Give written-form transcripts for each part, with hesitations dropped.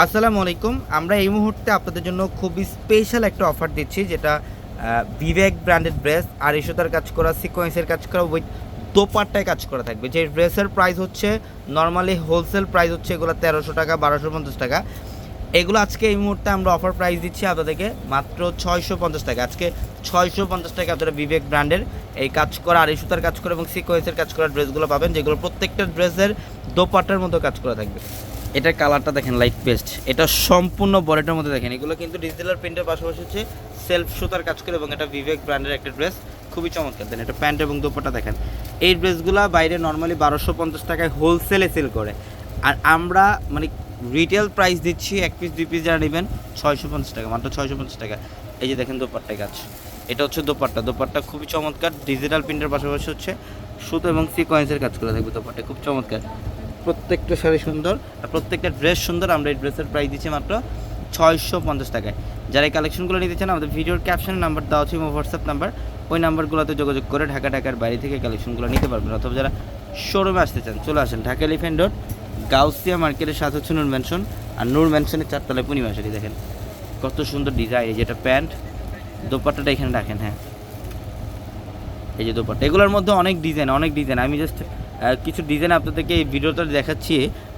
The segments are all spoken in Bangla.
আসসালামু আলাইকুম। আমরা এই মুহূর্তে আপনাদের জন্য খুবই স্পেশাল একটা অফার দিচ্ছি, যেটা বিবেক ব্র্যান্ডেড ড্রেস আর সুতার কাজ করা, সিকোয়েন্সের কাজ করা, উইথ দোপাট্টায় কাজ করা থাকবে। যে ড্রেসের প্রাইস হচ্ছে নর্মালি হোলসেল প্রাইস হচ্ছে এগুলো ১৩০০ টাকা, ১২৫০ টাকা। এগুলো আজকে এই মুহূর্তে আমরা অফার প্রাইস দিচ্ছি আপনাদেরকে মাত্র ৬৫০ টাকা। আজকে ৬৫০ টাকা আপনারা বিবেক ব্র্যান্ডের এই কাজ করা আর সুতার কাজ করা এবং সিকোয়েন্সের কাজ করা ড্রেসগুলো পাবেন, যেগুলো প্রত্যেকটা ড্রেসের দোপাট্টার মতো কাজ করা থাকবে। এটার কালারটা দেখেন লাইট পেস্ট, এটা সম্পূর্ণ বডিটার মধ্যে দেখেন। এগুলো কিন্তু ডিজিটাল প্রিন্টের পাশাপাশি হচ্ছে সেলফ সুতার কাজ করে এবং এটা বিবেক ব্র্যান্ডের একটা ড্রেস, খুবই চমৎকার। দেন এটা প্যান্ট এবং দোপাট্টা দেখেন। এই ড্রেসগুলো বাইরে নর্মালি ১২৫০ টাকায় হোলসেলে সেল করে, আর আমরা মানে রিটেল প্রাইস দিচ্ছি ১ পিস ২ পিস যারা নেবেন ৬৫০ টাকা, মাত্র ৬৫০ টাকা। এই যে দেখেন দোপাট্টায় কাজ, এটা হচ্ছে দোপাট্টা খুবই চমৎকার। ডিজিটাল প্রিন্টের পাশাপাশি হচ্ছে সুতো এবং সিকোয়েন্সের কাজ করে থাকবে দোপাট্টা, খুব চমৎকার। প্রত্যেকটা শাড়ি সুন্দর আর প্রত্যেকটা ড্রেস সুন্দর। আমরা এই ড্রেসের প্রাইস দিচ্ছি মাত্র ৬৫০ টাকায়। যারা এই কালেকশনগুলো নিতে চান, আমাদের ভিডিওর ক্যাপশনে নাম্বার দেওয়া আছে, হোয়াটসঅ্যাপ নাম্বার, ওই নাম্বারগুলোতে যোগাযোগ করে ঢাকার বাইরে থেকে কালেকশনগুলো নিতে পারবেন। অথবা যারা শোরুমে আসতে চান চলে আসেন ঢাকা এলিফ্যান্ট রোড, গাউসিয়া মার্কেটের সাথে হচ্ছে নূর ম্যানশন, আর নূর ম্যানশনের ৪ তলায় পূর্ণিমা শাড়ি। দেখেন কত সুন্দর ডিজাইন। এই যেটা প্যান্ট, দোপাট্টাটা এখানে রাখেন। হ্যাঁ, এই যে দোপাট্টা, এগুলোর মধ্যে অনেক ডিজাইন। আমি জাস্ট কিছু ডিজাইন আপনাদেরকে এই ভিডিওটা দেখাচ্ছি,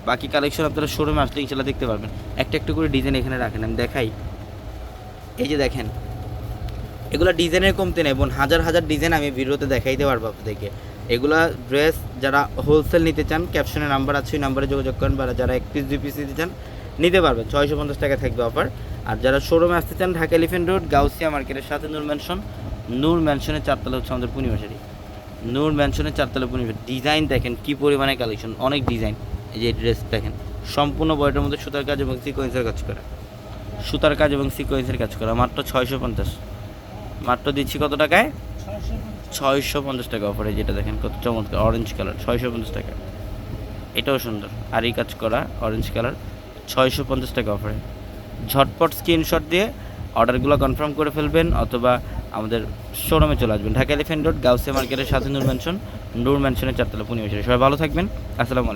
বাকি কালেকশন আপনারা শোরুমে আসলে ইনশাল্লাহ দেখতে পারবেন। একটা একটা করে ডিজাইন এখানে রাখেন, আমি দেখাই। এই যে দেখেন, এগুলো ডিজাইনের কমতে নেই বোন, হাজার ডিজাইন আমি ভিডিওতে দেখাইতে পারবো আপনাদেরকে। এগুলা ড্রেস যারা হোলসেল নিতে চান, ক্যাপশনে নাম্বার আছে, ওই নাম্বারে যোগাযোগ করেন। বা যারা 1 পিস 2 পিস নিতে চান নিতে পারবেন, ৬৫০ টাকা থাকবে অফার। আর যারা শোরুমে আসতে চান, ঢাকা এলিফ্যান্ট রোড, গাউসিয়া মার্কেটের সাথে নূর ম্যানশনের ৪ তলা হচ্ছে আমাদের পূর্ণিমা শাড়ি। নূর ম্যানশনের 4 তলা পূর্ণিমা। ডিজাইন দেখেন কী পরিমাণে কালেকশন, অনেক ডিজাইন। এই যে ড্রেস দেখেন, সম্পূর্ণ বডিটার মধ্যে সুতার কাজ এবং সিকোয়েন্সের কাজ করা, মাত্র ৬৫০। মাত্র দিচ্ছি কত টাকায়? ৬৫০ টাকা অফারে। যেটা দেখেন কত চমৎকার অরেঞ্জ কালার, ৬৫০ টাকা। এটাও সুন্দর, আরই কাজ করা অরেঞ্জ কালার, ৬৫০ টাকা অফারে। ঝটপট স্ক্রিনশট দিয়ে অর্ডারগুলো কনফার্ম করে ফেলবেন, অথবা আমাদের শোরুমে চলে আসবেন ঢাকা এলিফ্যান্ট রোড, গাউসিয়া মার্কেটের সাথে নূর ম্যানশনের ৪ তলা পূর্ণিমা শাড়ি। সবাই ভালো থাকবেন, আসসালামু আলাইকুম।